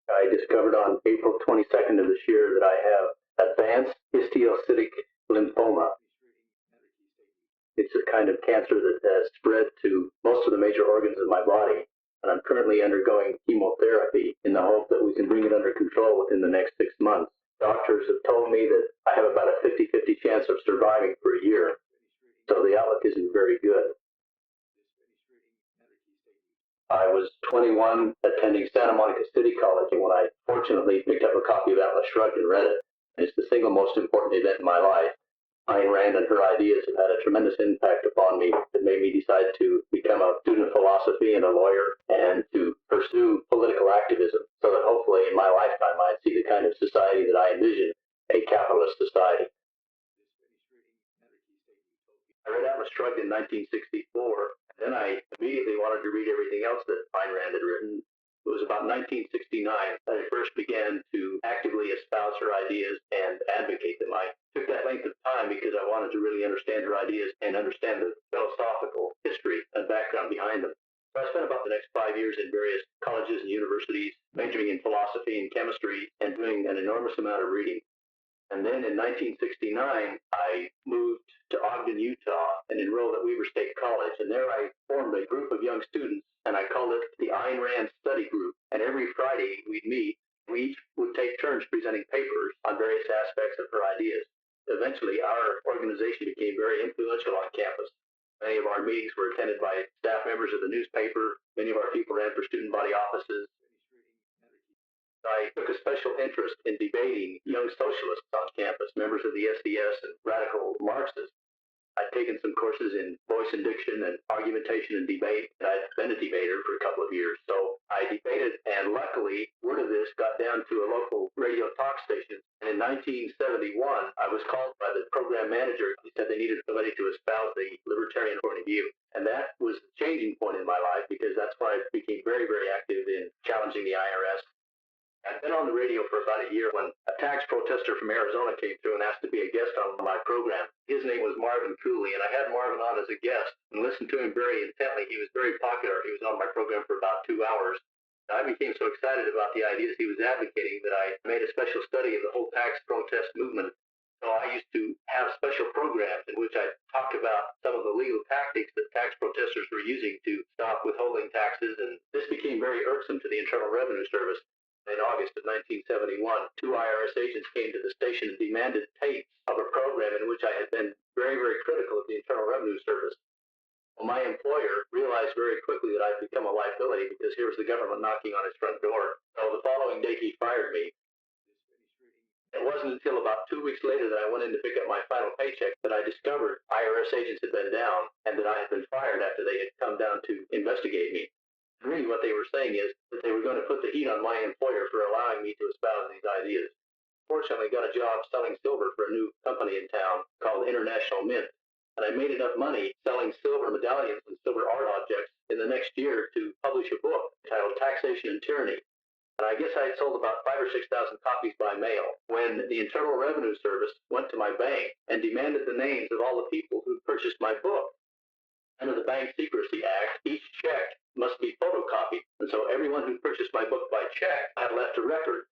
I discovered on April 22nd of this year that I have advanced histiocytic lymphoma. It's a kind of cancer that has spread to most of the major organs of my body, and I'm currently undergoing chemotherapy in the hope that we can bring it under control within the next 6 months. Doctors have told me that I have about a 50-50 chance of surviving for a year, so the outlook isn't very good. I was 21, attending Santa Monica City College, and when I fortunately picked up a copy of Atlas Shrugged and read it, it's the single most important event in my life. Ayn Rand and her ideas have had a tremendous impact upon me that made me decide to become a student of philosophy and a lawyer and to pursue political activism so that hopefully in my lifetime I'd see the kind of society that I envision, a capitalist society. I read Atlas Shrugged in 1964, and then I immediately wanted to read everything else that Ayn Rand had written. It was about 1969 that I first began to actively espouse her ideas and advocate them. I took that length of time because I wanted to really understand her ideas and understand the philosophical history and background behind them. So I spent about the next 5 years in various colleges and universities, majoring in philosophy and chemistry, and doing an enormous amount of reading. And then in 1969, I moved to Ogden, Utah, and enrolled at Weber State College. And there I formed a group of young students, and I called it the Ayn Rand Study Group. And every Friday we'd meet. We each would take turns presenting papers on various aspects of her ideas. Eventually, our organization became very influential on campus. Many of our meetings were attended by staff members of the newspaper. Many of our people ran for student body offices. I took a special interest in debating young socialists on campus, members of the SDS and radical Marxists. I'd taken some courses in voice and diction and argumentation and debate, and I'd been a debater for a couple of years. So I debated, and luckily, word of this got down to a local radio talk station. And in 1971, I was called by the program manager. He said they needed somebody to espouse the libertarian point of view. And that was the changing point in my life, because that's when I became very, very active in challenging the IRS. I'd been on the radio for about a year when a tax protester from Arizona came through and asked to be a guest on my program. His name was Marvin Cooley, and I had Marvin on as a guest and listened to him very intently. He was very popular. He was on my program for about 2 hours. I became so excited about the ideas he was advocating that I made a special study of the whole tax protest movement. So I used to have special programs in which I talked about some of the legal tactics that tax protesters were using to stop withholding taxes, and this became very irksome to the Internal Revenue Service. In August of 1971, 2 IRS agents came to the station and demanded tapes of a program in which I had been very, very critical of the Internal Revenue Service. Well, my employer realized very quickly that I'd become a liability because here was the government knocking on his front door. So the following day, he fired me. It wasn't until about 2 weeks later that I went in to pick up my final paycheck that I discovered IRS agents had been down and that I had been fired after they had come down to investigate me. Really what they were saying is that they were going to put the heat on my employer for allowing me to espouse these ideas. Fortunately, I got a job selling silver for a new company in town called International Mint, and I made enough money selling silver medallions and silver art objects in the next year to publish a book titled Taxation and Tyranny. And I guess I had sold about 5,000 or 6,000 copies by mail when the Internal Revenue Service went to my bank and demanded the names of all the people who purchased my book. Under the Bank Secrecy Act, each check must be photocopied, and so everyone who purchased my book by check had left a record.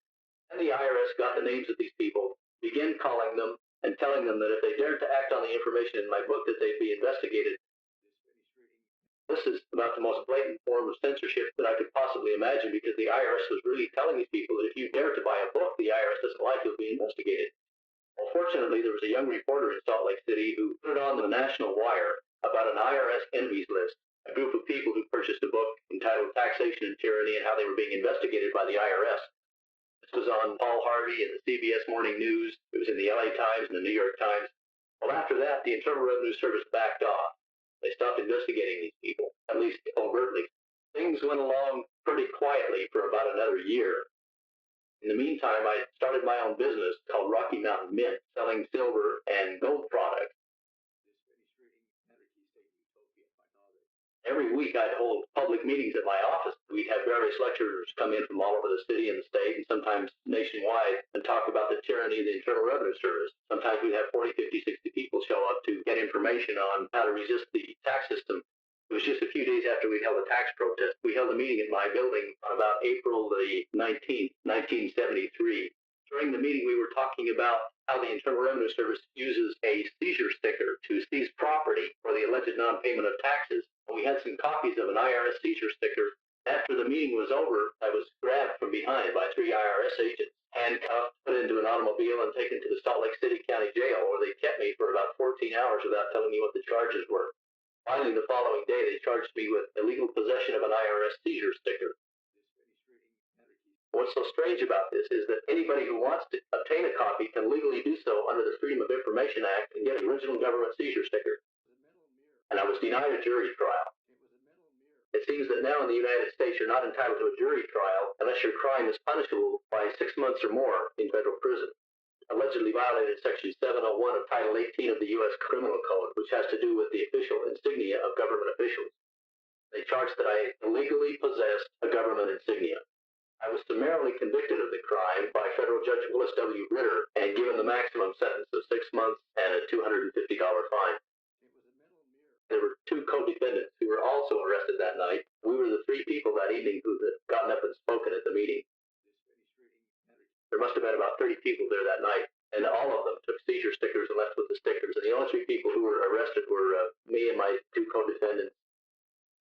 And the IRS got the names of these people, began calling them and telling them that if they dared to act on the information in my book, that they'd be investigated. This is about the most blatant form of censorship that I could possibly imagine, because the IRS was really telling these people that if you dare to buy a book the IRS doesn't like, you'll be investigated. Well, fortunately, there was a young reporter in Salt Lake City who put it on the National Wire about an IRS envies list, a group of people who purchased a book entitled Taxation and Tyranny and how they were being investigated by the IRS. This was on Paul Harvey and the CBS Morning News. It was in the LA Times and the New York Times. Well, after that, the Internal Revenue Service backed off. They stopped investigating these people, at least overtly. Things went along pretty quietly for about another year. In the meantime, I started my own business called Rocky Mountain Mint, selling silver and gold products. Every week I'd hold public meetings at my office. We'd have various lecturers come in from all over the city and the state, and sometimes nationwide, and talk about the tyranny of the Internal Revenue Service. Sometimes we'd have 40, 50, 60 people show up to get information on how to resist the tax system. It was just a few days after we held a tax protest. We held a meeting at my building on about April the 19th, 1973. During the meeting, we were talking about how the Internal Revenue Service uses a seizure sticker to seize property for the alleged non-payment of taxes. We had some copies of an IRS seizure sticker. After the meeting was over, I was grabbed from behind by 3 IRS agents, handcuffed, put into an automobile, and taken to the Salt Lake City County Jail, where they kept me for about 14 hours without telling me what the charges were. Finally, the following day, they charged me with illegal possession of an IRS seizure sticker. What's so strange about this is that anybody who wants to obtain a copy can legally do so under the Freedom of Information Act and get an original government seizure sticker. And I was denied a jury trial. It seems that now in the United States, you're not entitled to a jury trial unless your crime is punishable by 6 months or more in federal prison. Allegedly violated Section 701 of Title 18 of the U.S. Criminal Code, which has to do with the official insignia of government officials. They charged that I illegally possessed a government insignia. I was summarily convicted of the crime by federal Judge Willis W. Ritter and given the maximum sentence of 6 months and a $250 fine. There were 2 co-defendants who were also arrested that night. We were the 3 people that evening who had gotten up and spoken at the meeting. There must have been about 30 people there that night, and all of them took seizure stickers and left with the stickers. And the only 3 people who were arrested were me and my 2 co-defendants.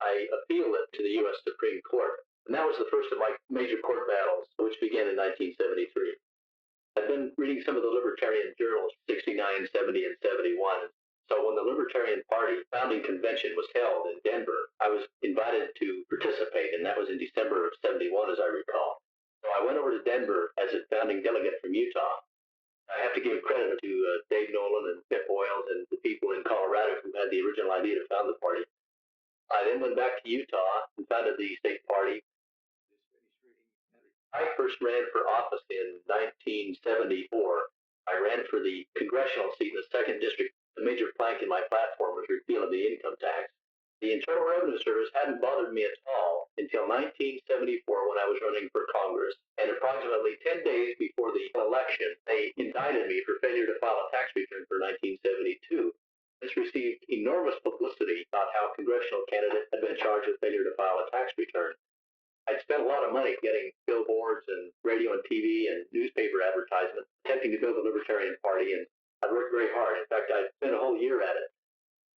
I appealed it to the U.S. Supreme Court. And that was the first of my major court battles, which began in 1973. I've been reading some of the Libertarian journals, 69, 70, and 71. So when the Libertarian Party founding convention was held in Denver, I was invited to participate, and that was in December of 71, as I recall. So I went over to Denver as a founding delegate from Utah. I have to give credit to Dave Nolan and Pip Boyles and the people in Colorado who had the original idea to found the party. I then went back to Utah and founded the state party. I first ran for office in 1974. I ran for the congressional seat in the 2nd District. The major plank in my platform was repeal of the income tax. The Internal Revenue Service hadn't bothered me at all until 1974 when I was running for Congress. And approximately 10 days before the election, they indicted me for failure to file a tax return for 1972. This received enormous publicity about how a congressional candidate had been charged with failure to file a tax return. I'd spent a lot of money getting billboards and radio and TV and newspaper advertisements, attempting to build the Libertarian Party, and I'd worked very hard. In fact, I spent a whole year at it.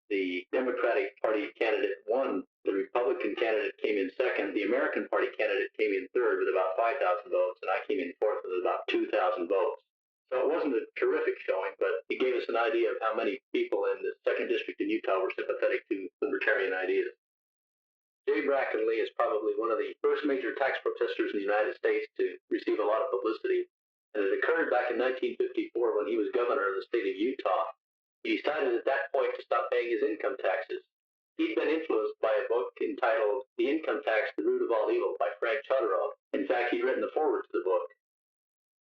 The Democratic Party candidate won. The Republican candidate came in second. The American Party candidate came in third with about 5,000 votes, and I came in fourth with about 2,000 votes. So it wasn't a terrific showing, but it gave us an idea of how many people in the 2nd District in Utah were sympathetic to libertarian ideas. J. Bracken Lee is probably one of the first major tax protesters in the United States to receive a lot of publicity, and it occurred back in 1954 when he was governor of the state of Utah. He decided at that point to stop paying his income taxes. He'd been influenced by a book entitled The Income Tax, the Root of All Evil by Frank Chodorow. In fact, he'd written the foreword to the book.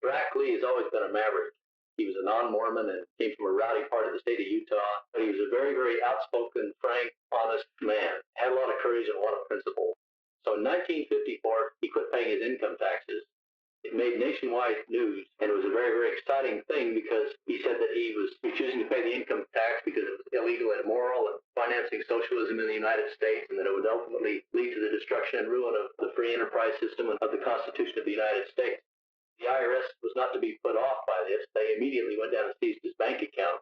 Brack Lee has always been a maverick. He was a non-Mormon and came from a rowdy part of the state of Utah, but he was a very, very outspoken, frank, honest man. Had a lot of courage and a lot of principle. So in 1954, he quit paying his income taxes. It made nationwide news, and it was a very, very exciting thing because he said that he was refusing to pay the income tax because it was illegal and immoral and financing socialism in the United States, and that it would ultimately lead to the destruction and ruin of the free enterprise system and of the Constitution of the United States. The IRS was not to be put off by this. They immediately went down and seized his bank account.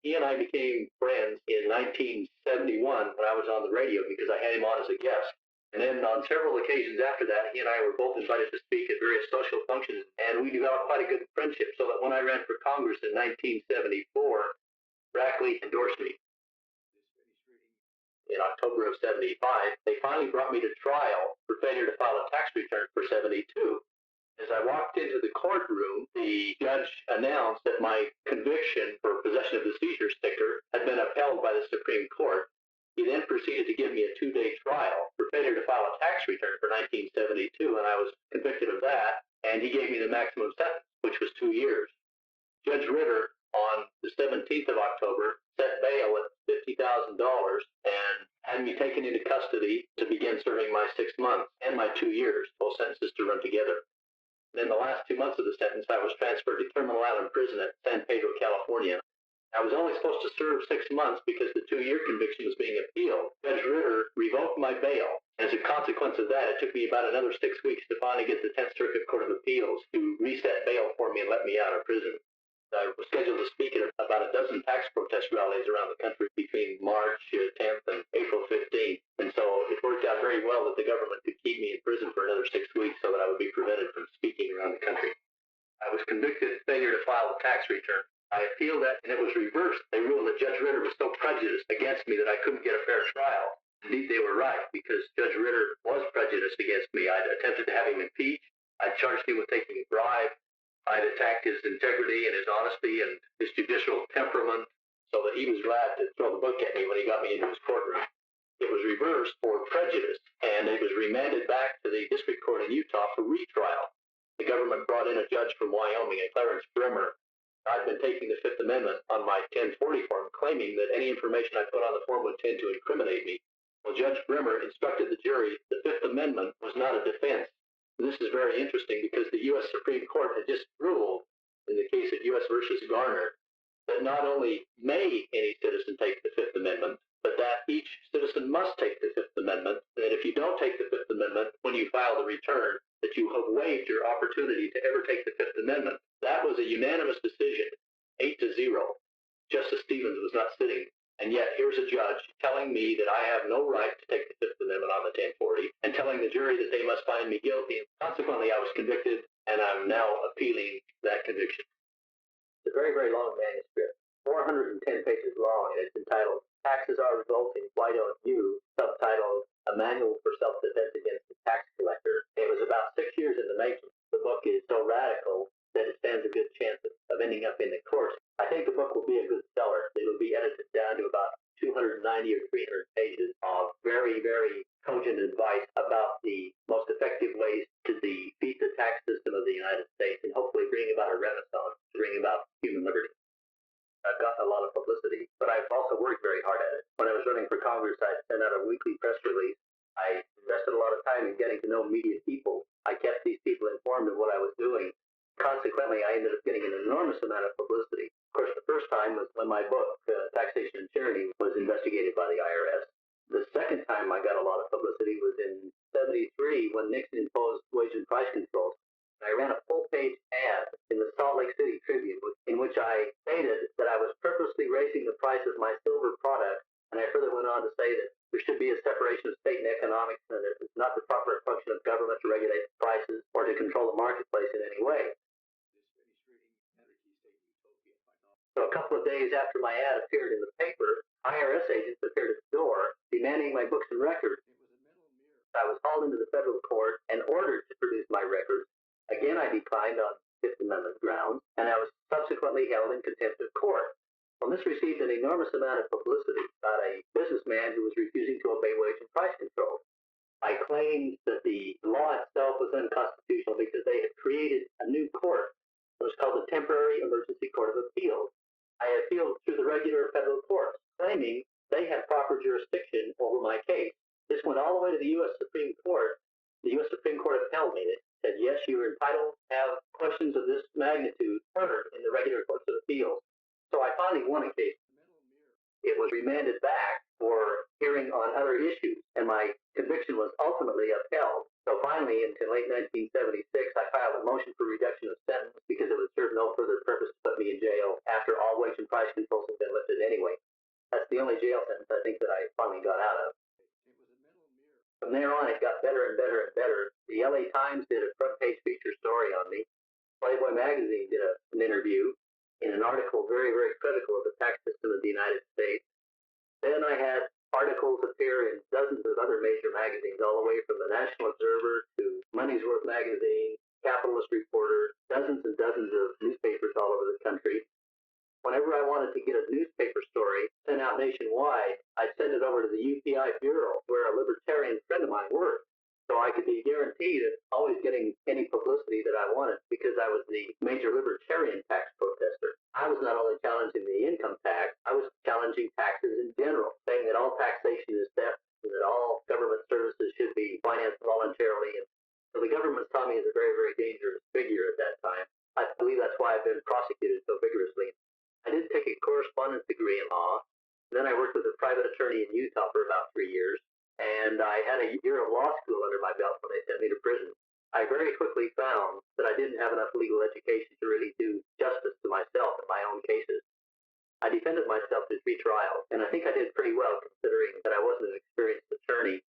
He and I became friends in 1971 when I was on the radio because I had him on as a guest. And then on several occasions after that, he and I were both invited to speak at various social functions, and we developed quite a good friendship, so that when I ran for Congress in 1974, Brackley endorsed me. In October of 75, they finally brought me to trial for failure to file a tax return for 72. As I walked into the courtroom, the judge announced that my conviction for possession of the seizure sticker had been upheld by the Supreme Court. He then proceeded to give me a 2-day trial for failure to file a tax return for 1972, and I was convicted of that, and he gave me the maximum sentence, which was 2 years. Judge Ritter, on the 17th of October, set bail at $50,000 and had me taken into custody to begin serving my 6 months and my 2 years, both sentences to run together. And in the last 2 months of the sentence, I was transferred to Terminal Island Prison at San Pedro, California. I was only supposed to serve 6 months because the 2-year conviction was being appealed. Judge Ritter revoked my bail. As a consequence of that, it took me about another 6 weeks to finally get the 10th Circuit Court of Appeals to reset bail for me and let me out of prison. I was scheduled to speak at about a dozen tax protest rallies around the country between March 10th and April 15th. And so it worked out very well that the government could keep me in prison for another 6 weeks so that I would be prevented from speaking around the country. I was convicted of failure to file a tax return. I appealed that, and it was reversed. They ruled that Judge Ritter was so prejudiced against me that I couldn't get a fair trial. Indeed, they were right, because Judge Ritter was prejudiced against me. I'd attempted to have him impeached. I'd charged him with taking a bribe. I'd attacked his integrity and his honesty and his judicial temperament, so that he was glad to throw the book at me when he got me into his courtroom. It was reversed for prejudice, and it was remanded back to the district court in Utah for retrial. The government brought in a judge from Wyoming, a Clarence Brimmer. I'd been taking the Fifth Amendment on my 1040 form, claiming that any information I put on the form would tend to incriminate me. Well, Judge Brimmer instructed the jury the Fifth Amendment was not a defense. And this is very interesting because the U.S. Supreme Court had just ruled, in the case of U.S. versus Garner, that not only may any citizen take the Fifth Amendment, but that each citizen must take the Fifth Amendment, and that if you don't take the Fifth Amendment when you file the return, that you have waived your opportunity to ever take the Fifth Amendment. That was a unanimous decision, 8-0. Justice Stevens was not sitting, and yet here's a judge telling me that I have no right to take the Fifth Amendment on the 1040, and telling the jury that they must find me guilty. Consequently, I was convicted, and I'm now appealing that conviction. It's a very, very long manuscript, 410 pages long, and it's entitled Taxes Are Revolting, Why Don't You? Subtitled A Manual for Self-Defense Against the Tax Collector. It was about 6 years in the making. The book is so radical that it stands a good chance of ending up in the courts. I think the book will be a good seller. It will be edited down to about 290 or 300 pages of very, very cogent advice about the most effective ways to defeat the tax system of the United States and hopefully bring about a renaissance, to bring about human liberty. I've gotten a lot of publicity, but I've also worked very hard at it. When I was running for Congress, I sent out a weekly press release. I invested a lot of time in getting to know media people. I kept these people informed of what I was doing. Consequently, I ended up getting an enormous amount of publicity. Of course, the first time was when my book, Taxation and Tyranny, was investigated by the IRS. The second time I got a lot of publicity was in '73 when Nixon imposed wage and price controls. I ran a full-page ad in the Salt Lake City Tribune in which I stated that I was purposely raising the price of my silver product, and I further went on to say that there should be a separation of state and economics, and that it's not the proper function of government to regulate the prices or to control the marketplace in any way. So a couple of days after my ad appeared in the paper, IRS agents appeared at the door demanding my books and records. I was hauled into the federal court and ordered to produce my records. Again, I declined on Fifth Amendment grounds, and I was subsequently held in contempt of court. Well, this received an enormous amount of publicity about a businessman who was refusing to obey wage and price controls. I claimed that the law itself was unconstitutional because they had created a new court. It was called the Temporary Emergency Court of Appeals. I appealed through the regular federal courts, claiming they had proper jurisdiction over my case. This went all the way to the U.S. Supreme Court. The U.S. Supreme Court upheld me. It said, yes, you are entitled to have questions of this magnitude heard in the regular courts of appeals. So I finally won a case. It was remanded back for hearing on other issues, and my conviction was ultimately upheld. So finally, until late 1976, I filed a motion for reduction of sentence because it would serve no further purpose to put me in jail after all wage and price controls had been lifted anyway. That's the only jail sentence I think that I finally got out of. From there on, it got better and better and better. The LA Times did a front page feature story on me. Playboy magazine did an interview in an article very, very critical of the tax system of the United States. Then I had articles appear in dozens of other major magazines, all the way from the National Observer to Money's Worth magazine, Capitalist Reporter, dozens and dozens of newspapers all over the country. Whenever I wanted to get a newspaper story sent out nationwide, I'd send it over to the UPI Bureau, where a libertarian friend of mine worked. So I could be guaranteed of always getting any publicity that I wanted because I was the major libertarian tax protester. I was not only challenging the income tax, I was challenging taxes in general, saying that all taxation is theft and that all government services should be financed voluntarily. And so the government saw me as a very, very dangerous figure at that time. I believe that's why I've been prosecuted so vigorously. I did take a correspondence and I had a year of law school under my belt when they sent me to prison. I very quickly found that I didn't have enough legal education to really do justice to myself in my own cases. I defended myself through 3 trials, and I think I did pretty well considering that I wasn't an experienced attorney.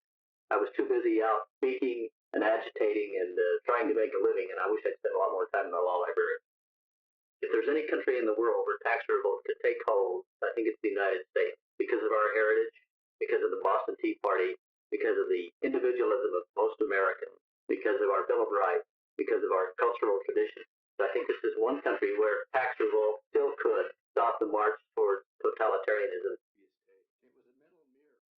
I was too busy out speaking and agitating and trying to make a living, and I wish I'd spent a lot more time in the law library. If there's any country in the world where tax revolt could take hold, I think it's the United States, because of our heritage, because of the Boston Tea Party, because of the individualism of most Americans, because of our Bill of Rights, because of our cultural tradition. I think this is one country where tax revolt still could stop the march towards totalitarianism.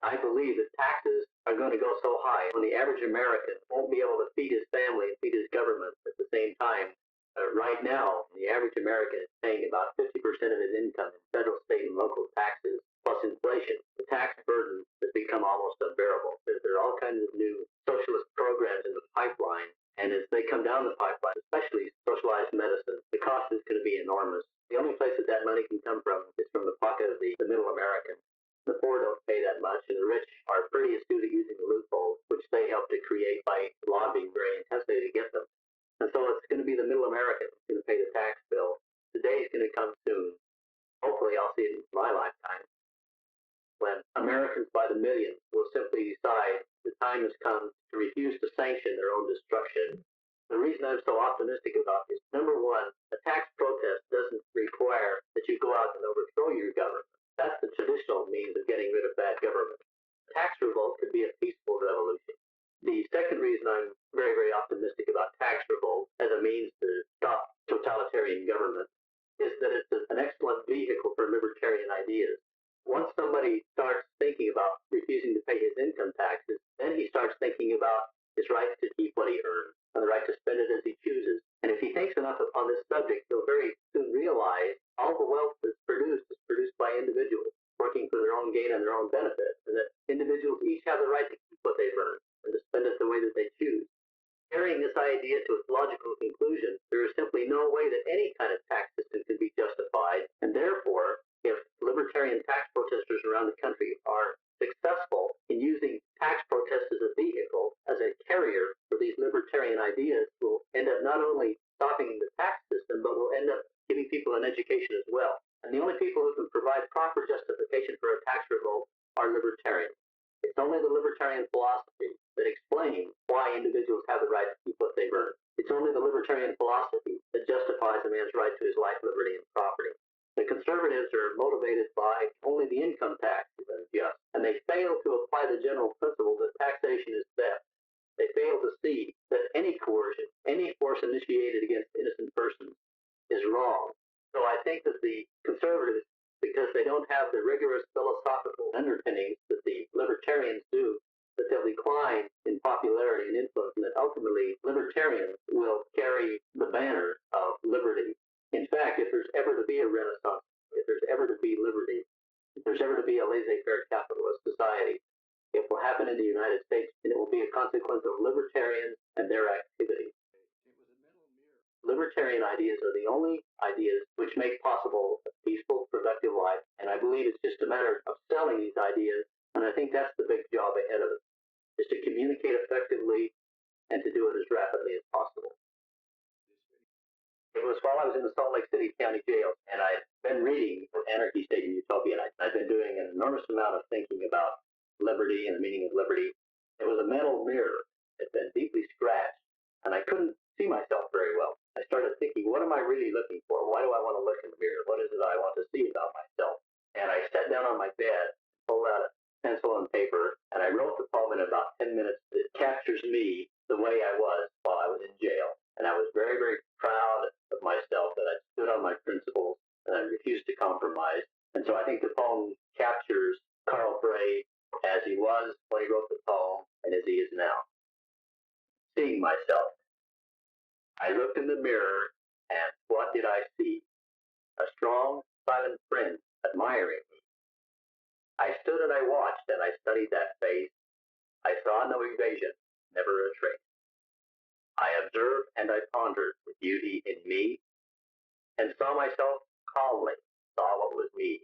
I believe that taxes are going to go so high when the average American won't be able to feed his family and feed his government at the same time. Right now, the average American is paying about 50% of his income in federal, state, and local taxes, plus inflation. The tax burden has become almost unbearable. There are all kinds of new socialist programs in the pipeline, and as they come down the pipeline, especially socialized medicine, the cost is going to be enormous. The only place that money can come from is from the pocket of the middle American. The poor don't pay that much, and the rich are pretty astute at using the loopholes, which they help to create by lobbying very intensely to get them. And so it's going to be the middle American who's going to pay the tax bill. The day is going to come soon. Hopefully I'll see it in my lifetime, when Americans by the millions will simply decide the time has come to refuse to sanction their own destruction. The reason I'm so optimistic about this, number one, a tax protest doesn't require that you go out and overthrow your government. That's the traditional means of getting rid of bad government. A tax revolt could be a peaceful revolution. The second reason I'm very, very optimistic about tax revolt as a means to stop totalitarian government is that it's an excellent vehicle for libertarian ideas. Once somebody starts thinking about refusing to pay his income taxes, then he starts thinking about his right to keep what he earns and the right to spend it as he chooses. And if he thinks enough upon this subject, he'll very soon realize all the wealth that's produced is produced by individuals working for their own gain and their own benefit, and that individuals each have the right to keep what they've earned and to spend it the way that they choose. Carrying this idea to its logical conclusion, there is simply no way that any kind of tax system can be justified, and therefore, if libertarian tax protesters around the country are successful in using tax protests as a vehicle, as a carrier for these libertarian ideas, will end up not only stopping the tax system, but will end up giving people an education as well. And the only people who can provide proper justification for a tax revolt are libertarians. It's only the libertarian philosophy that explains why individuals have the right to keep what they've earned. It's only the libertarian philosophy that justifies a man's right to his life, liberty, and property. The conservatives are motivated by only the income tax is unjust, and they fail to apply the general principle that taxation is theft. They fail to see that any coercion, any force initiated against innocent persons is wrong. So I think that the conservatives, because they don't have the rigorous philosophical underpinnings that the libertarians do, that they'll decline in popularity and influence, and that ultimately libertarians will carry the banner of liberty. In fact, if there's ever to be a renaissance, if there's ever to be liberty, if there's ever to be a laissez-faire capitalist society, it will happen in the United States, and it will be a consequence of libertarians and their activity. Libertarian ideas are the only ideas which make possible a peaceful, productive life, and I believe it's just a matter of selling these ideas, and I think that's the big job ahead of us, is to communicate effectively and to do it as rapidly as possible. It was while I was in the Salt Lake City County Jail, and I'd been reading Anarchy, State, and Utopia, and I'd been doing an enormous amount of thinking about liberty and the meaning of liberty. It was a metal mirror that had been deeply scratched, and I couldn't see myself very well. I started thinking, what am I really looking for? Why do I want to look in the mirror? What is it I want to see about myself? And I sat down on my bed, pulled out a pencil and paper, and I wrote the poem in about 10 minutes that captures me the way I was while I was in jail. And I was very, very proud of myself that I stood on my principles and I refused to compromise. And so I think the poem captures Karl Bray as he was when he wrote the poem and as he is now. Seeing myself. I looked in the mirror, and what did I see? A strong, silent friend admiring me. I stood and I watched and I studied that face. I saw no evasion, never a trace. I observed and I pondered the beauty in me, and saw myself calmly, saw what was me.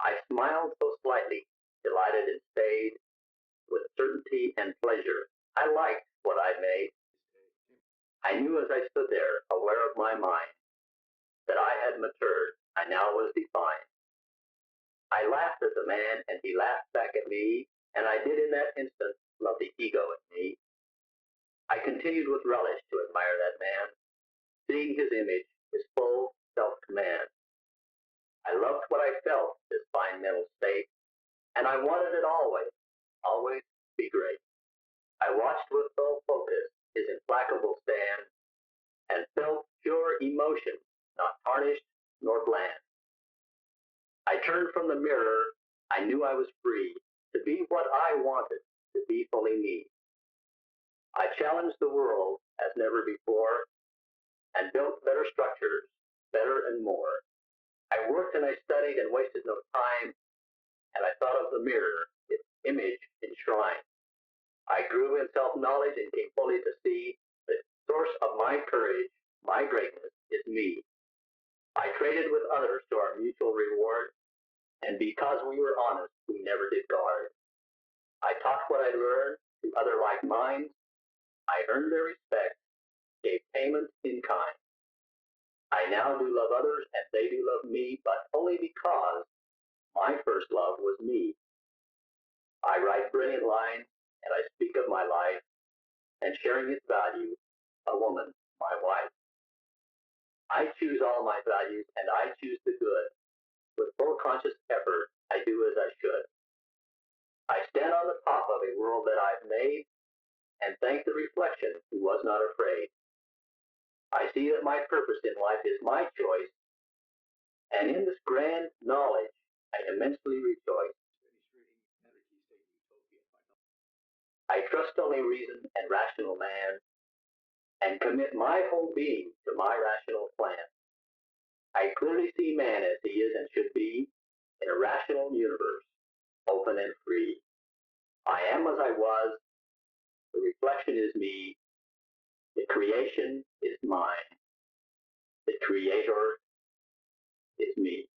I smiled so slightly, delighted and stayed, with certainty and pleasure. I liked what I made. I knew as I stood there, aware of my mind, that I had matured. I now was defined. I laughed at the man, and he laughed back at me, and I did in that instant love the ego in me. I continued with relish to admire that man, seeing his image, his full self-command. I loved what I felt, this fine mental state, and I wanted it always, always to be great. I watched with full focus his implacable stand, and felt pure emotion, not tarnished nor bland. I turned from the mirror. I knew I was free to be what I wanted, to be fully me. I challenged the world as never before and built better structures, better and more. I worked and I studied and wasted no time, and I thought of the mirror, its image enshrined. I grew in self-knowledge and came fully to see the source of my courage, my greatness, is me. I traded with others to our mutual reward, and because we were honest, we never did guard. I taught what I learned to other like minds. I earned their respect, gave payment in kind. I now do love others, and they do love me, but only because my first love was me. I write brilliant lines, and I speak of my life, and sharing its value, a woman, my wife. I choose all my values, and I choose the good. With full conscious effort, I do as I should. I stand on the top of a world that I've made, and thank the reflection who was not afraid. I see that my purpose in life is my choice, and in this grand knowledge, I immensely rejoice. I trust only reason and rational man, and commit my whole being to my rational plan. I clearly see man as he is and should be, in a rational universe, open and free. I am as I was, the reflection is me, the creation is mine, the creator is me.